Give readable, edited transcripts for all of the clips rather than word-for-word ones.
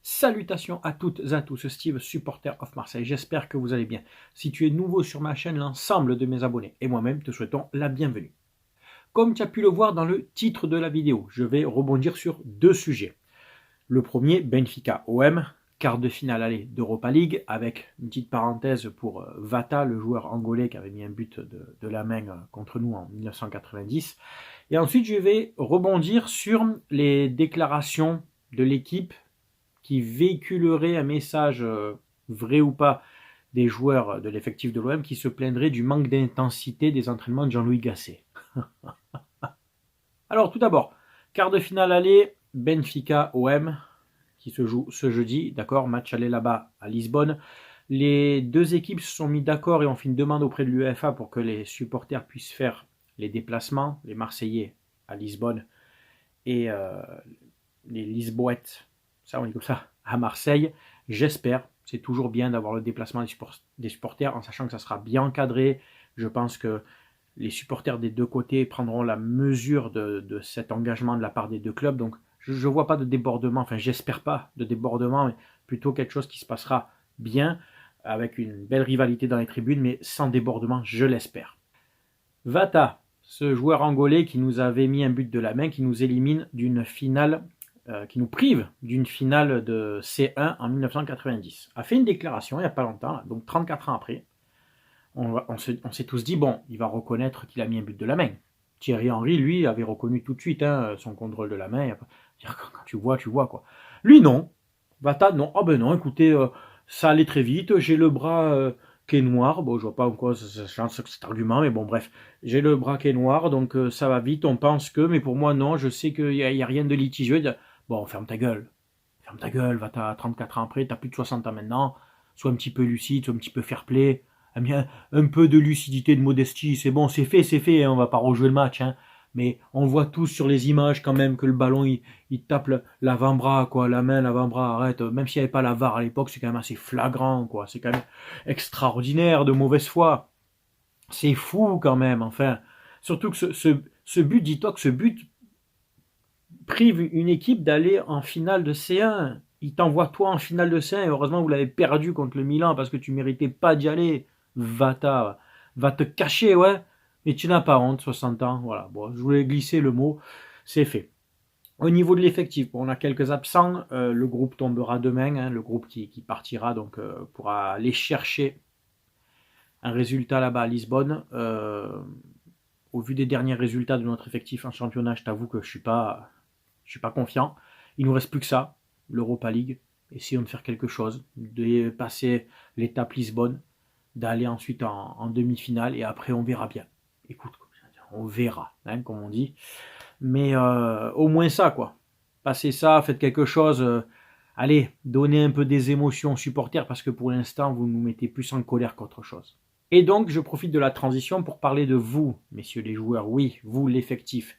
Salutations à toutes et à tous, Steve, supporter of Marseille. J'espère que vous allez bien. Si tu es nouveau sur ma chaîne, l'ensemble de mes abonnés et moi-même te souhaitons la bienvenue. Comme tu as pu le voir dans le titre de la vidéo, je vais rebondir sur deux sujets. Le premier, Benfica OM, quart de finale aller d'Europa League, avec une petite parenthèse pour Vata, le joueur angolais qui avait mis un but de la main contre nous en 1990. Et ensuite, je vais rebondir sur les déclarations de l'équipe qui véhiculerait un message vrai ou pas des joueurs de l'effectif de l'OM qui se plaindraient du manque d'intensité des entraînements de Jean-Louis Gasset. Alors tout d'abord, quart de finale aller, Benfica OM, qui se joue ce jeudi, d'accord, match aller là-bas à Lisbonne. Les deux équipes se sont mis d'accord et ont fait une demande auprès de l'UEFA pour que les supporters puissent faire les déplacements, les Marseillais à Lisbonne et les Lisboètes, ça on dit comme ça, à Marseille. J'espère, c'est toujours bien d'avoir le déplacement des supporters en sachant que ça sera bien encadré. Je pense que les supporters des deux côtés prendront la mesure de cet engagement de la part des deux clubs. Donc je ne vois pas de débordement, enfin j'espère pas de débordement, mais plutôt quelque chose qui se passera bien, avec une belle rivalité dans les tribunes, mais sans débordement, je l'espère. Vata, ce joueur angolais qui nous avait mis un but de la main, qui nous élimine d'une finale, qui nous prive d'une finale de C1 en 1990, a fait une déclaration il n'y a pas longtemps, donc 34 ans après. On s'est tous dit, bon, il va reconnaître qu'il a mis un but de la main. Thierry Henry, lui, avait reconnu tout de suite son contrôle de la main. Quand tu vois, quoi. Lui, non. Vata, non. Oh ben non, écoutez, ça allait très vite. J'ai le bras qui est noir. Bon, je vois pas en quoi ça change cet argument, mais bon, bref. J'ai le bras qui est noir, donc ça va vite. On pense que, mais pour moi, non. Je sais qu'il y a rien de litigieux. Bon, ferme ta gueule. Ferme ta gueule, Vata, 34 ans après, t'as plus de 60 ans maintenant. Sois un petit peu lucide, sois un petit peu fair play. Bien, un peu de lucidité, de modestie, c'est bon, c'est fait, hein, on va pas rejouer le match, hein. Mais on voit tous sur les images quand même que le ballon il tape l'avant-bras, quoi, la main, l'avant-bras, arrête. Même s'il n'y avait pas la VAR à l'époque, c'est quand même assez flagrant, quoi. C'est quand même extraordinaire de mauvaise foi. C'est fou quand même, enfin. Surtout que ce but, dis-toi que ce but prive une équipe d'aller en finale de C1. Il t'envoie toi en finale de C1 et heureusement vous l'avez perdu contre le Milan parce que tu méritais pas d'y aller. Va te cacher, ouais. Mais tu n'as pas honte, 60 ans. Voilà, bon, je voulais glisser le mot, c'est fait. Au niveau de l'effectif, on a quelques absents. Le groupe tombera demain, hein, le groupe qui partira donc pourra aller chercher un résultat là-bas à Lisbonne. Au vu des derniers résultats de notre effectif en championnat, je t'avoue que je suis pas confiant. Il nous reste plus que ça, l'Europa League. Essayons de faire quelque chose, de passer l'étape Lisbonne, d'aller ensuite en demi-finale et après on verra bien. Écoute, on verra, hein, comme on dit. Mais au moins ça, quoi. Passez ça, faites quelque chose. Allez, donnez un peu des émotions aux supporters parce que pour l'instant, vous nous mettez plus en colère qu'autre chose. Et donc, je profite de la transition pour parler de vous, messieurs les joueurs. Oui, vous, l'effectif.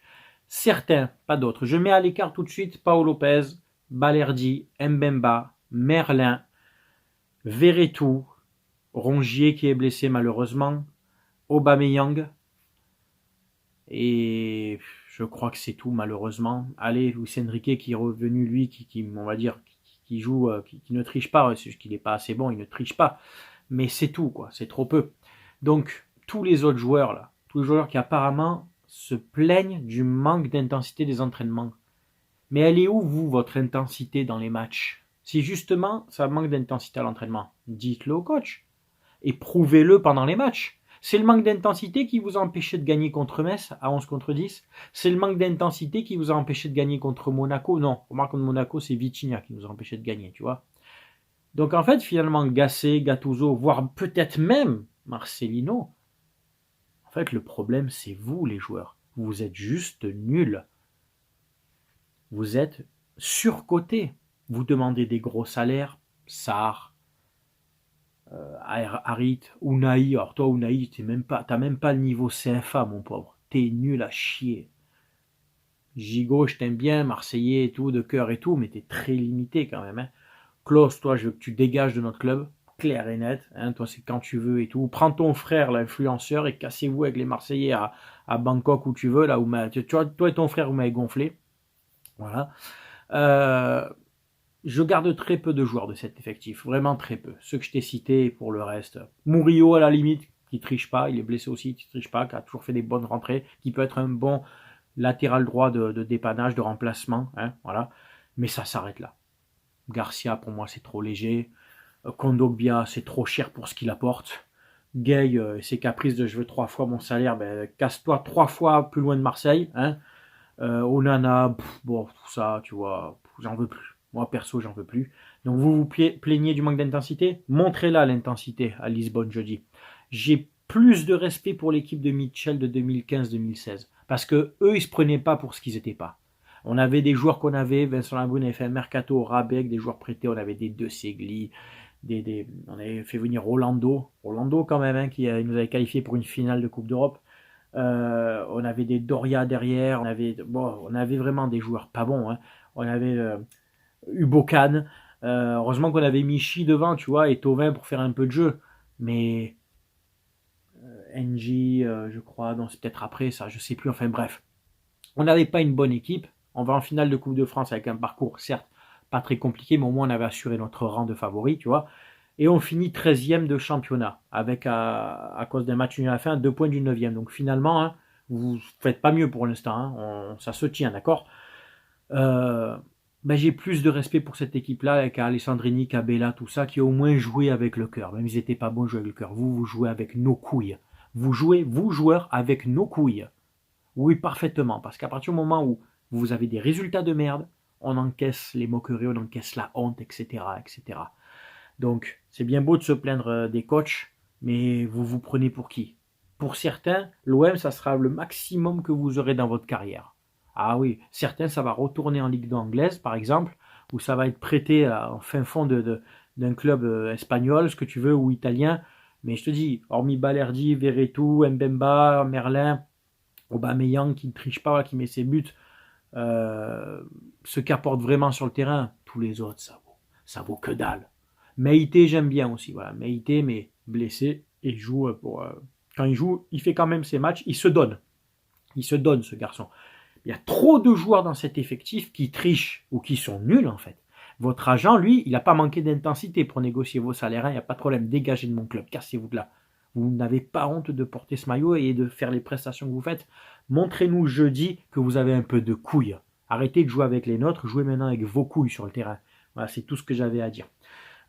Certains, pas d'autres. Je mets à l'écart tout de suite Paolo Lopez, Balerdi, Mbemba, Merlin, Verretou, Rongier qui est blessé malheureusement, Aubameyang, et je crois que c'est tout malheureusement. Allez, Luis Enrique qui est revenu, lui, qui on va dire, qui joue, qui ne triche pas, c'est juste qu'il n'est pas assez bon, il ne triche pas. Mais c'est tout, quoi, c'est trop peu. Donc, tous les autres joueurs, là, tous les joueurs qui apparemment se plaignent du manque d'intensité des entraînements. Mais elle est où, vous, votre intensité dans les matchs? Si justement, ça manque d'intensité à l'entraînement, dites-le au coach. Et prouvez-le pendant les matchs. C'est le manque d'intensité qui vous a empêché de gagner contre Metz à 11 contre 10. C'est le manque d'intensité qui vous a empêché de gagner contre Monaco. Non, remarque contre Monaco, c'est Vitinha qui nous a empêché de gagner, tu vois. Donc en fait, finalement, Gasset, Gattuso, voire peut-être même Marcelino, en fait, le problème, c'est vous, les joueurs. Vous êtes juste nuls. Vous êtes surcotés. Vous demandez des gros salaires. Sarr, Harit, Unai. Alors toi, Unai, t'as même pas le niveau CFA, mon pauvre. T'es nul à chier. Gigot, je t'aime bien, Marseillais et tout, de cœur et tout, mais t'es très limité quand même. Hein. Klaus, toi, je veux que tu dégages de notre club, clair et net. Hein, toi, c'est quand tu veux et tout. Prends ton frère, l'influenceur, et cassez-vous avec les Marseillais à Bangkok où tu veux, là où tu vois, toi et ton frère, vous m'avez gonflé. Voilà. Je garde très peu de joueurs de cet effectif, vraiment très peu. Ceux que je t'ai cités pour le reste. Murillo à la limite, qui triche pas, il est blessé aussi, qui triche pas, qui a toujours fait des bonnes rentrées, qui peut être un bon latéral droit de dépannage, de remplacement, hein, voilà. Mais ça s'arrête là. Garcia, pour moi, c'est trop léger. Kondogbia, c'est trop cher pour ce qu'il apporte. Gay, ses caprices de je veux 3 fois mon salaire, ben, casse-toi 3 fois plus loin de Marseille. Hein. Onana, bon, tout ça, tu vois, j'en veux plus. Moi, perso, j'en veux plus. Donc, vous vous plaignez du manque d'intensité? Montrez-la l'intensité à Lisbonne jeudi. J'ai plus de respect pour l'équipe de Mitchell de 2015-2016. Parce que eux, ils se prenaient pas pour ce qu'ils étaient pas. On avait des joueurs qu'on avait, Vincent Labrune avait fait un mercato au rabais avec des joueurs prêtés, on avait des De Segli, on avait fait venir Rolando quand même, hein, qui nous avait qualifié pour une finale de Coupe d'Europe. On avait des Doria derrière, on avait vraiment des joueurs pas bons. Hein. On avait Ubokan, heureusement qu'on avait Michi devant, tu vois, et Tovin pour faire un peu de jeu. Mais NJ, je crois, non, c'est peut-être après ça, je sais plus, enfin bref. On n'avait pas une bonne équipe. On va en finale de Coupe de France avec un parcours, certes, pas très compliqué, mais au moins on avait assuré notre rang de favori, tu vois. Et on finit 13e de championnat, avec à cause d'un match nul à la fin, 2 points du 9e. Donc finalement, hein, vous ne faites pas mieux pour l'instant, hein, ça se tient, d'accord. Ben, j'ai plus de respect pour cette équipe-là, avec Alessandrini, Cabella, tout ça, qui au moins joué avec le cœur. Même ils n'étaient pas bons jouer avec le cœur. Vous jouez avec nos couilles. Vous jouez, vous joueurs, avec nos couilles. Oui, parfaitement. Parce qu'à partir du moment où vous avez des résultats de merde, on encaisse les moqueries, on encaisse la honte, etc., etc. Donc, c'est bien beau de se plaindre des coachs, mais vous vous prenez pour qui? Pour certains, l'OM, ça sera le maximum que vous aurez dans votre carrière. Ah oui, certains, ça va retourner en Ligue 2 anglaise, par exemple, où ça va être prêté en fin fond d'un club espagnol, ce que tu veux, ou italien. Mais je te dis, hormis Balerdi, Verretou, Mbemba, Merlin, Aubameyang qui ne triche pas, qui met ses buts, ce qu'apporte vraiment sur le terrain, tous les autres, ça vaut que dalle. Meïté, j'aime bien aussi, voilà, Meïté, mais blessé, et joue quand il joue, il fait quand même ses matchs, il se donne, ce garçon. Il y a trop de joueurs dans cet effectif qui trichent ou qui sont nuls en fait. Votre agent, lui, il n'a pas manqué d'intensité pour négocier vos salaires, il n'y a pas de problème, dégagez de mon club, cassez-vous de là. Vous n'avez pas honte de porter ce maillot et de faire les prestations que vous faites. Montrez-nous jeudi que vous avez un peu de couilles. Arrêtez de jouer avec les nôtres, jouez maintenant avec vos couilles sur le terrain. Voilà, c'est tout ce que j'avais à dire.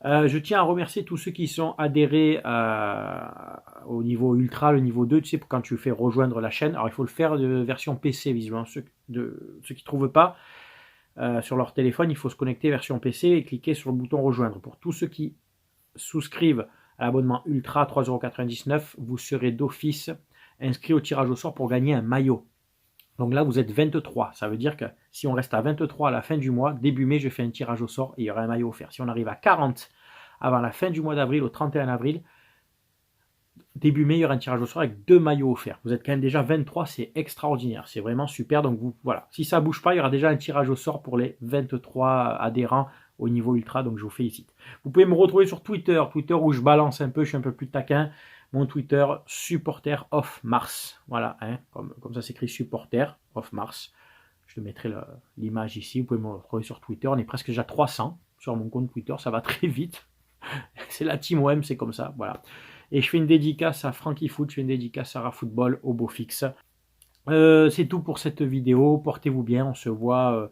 Je tiens à remercier tous ceux qui sont adhérés au niveau ultra, le niveau 2, tu sais, quand tu fais rejoindre la chaîne. Alors il faut le faire de version PC, visiblement. Ceux qui ne trouvent pas sur leur téléphone, il faut se connecter version PC et cliquer sur le bouton rejoindre. Pour tous ceux qui souscrivent à l'abonnement ultra 3,99 €, vous serez d'office inscrit au tirage au sort pour gagner un maillot. Donc là, vous êtes 23. Ça veut dire que si on reste à 23 à la fin du mois, début mai, je fais un tirage au sort et il y aura un maillot offert. Si on arrive à 40 avant la fin du mois d'avril, au 31 avril, début mai, il y aura un tirage au sort avec 2 maillots offerts. Vous êtes quand même déjà 23, c'est extraordinaire. C'est vraiment super. Donc voilà. Si ça ne bouge pas, il y aura déjà un tirage au sort pour les 23 adhérents au niveau ultra, donc je vous félicite. Vous pouvez me retrouver sur Twitter où je balance un peu, je suis un peu plus taquin. Mon Twitter, supporter of Mars. Voilà, hein, comme ça s'écrit supporter of Mars. Je te mettrai l'image ici, vous pouvez me retrouver sur Twitter. On est presque déjà 300 sur mon compte Twitter, ça va très vite. C'est la team OM, c'est comme ça, voilà. Et je fais une dédicace à Frankie Foot, je fais une dédicace à Rafootball, au beau fixe. C'est tout pour cette vidéo, portez-vous bien, on se voit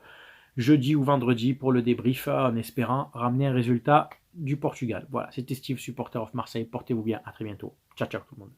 jeudi ou vendredi pour le débrief en espérant ramener un résultat du Portugal. Voilà, c'était Steve, supporter of Marseille. Portez-vous bien, à très bientôt. Ciao, ciao tout le monde.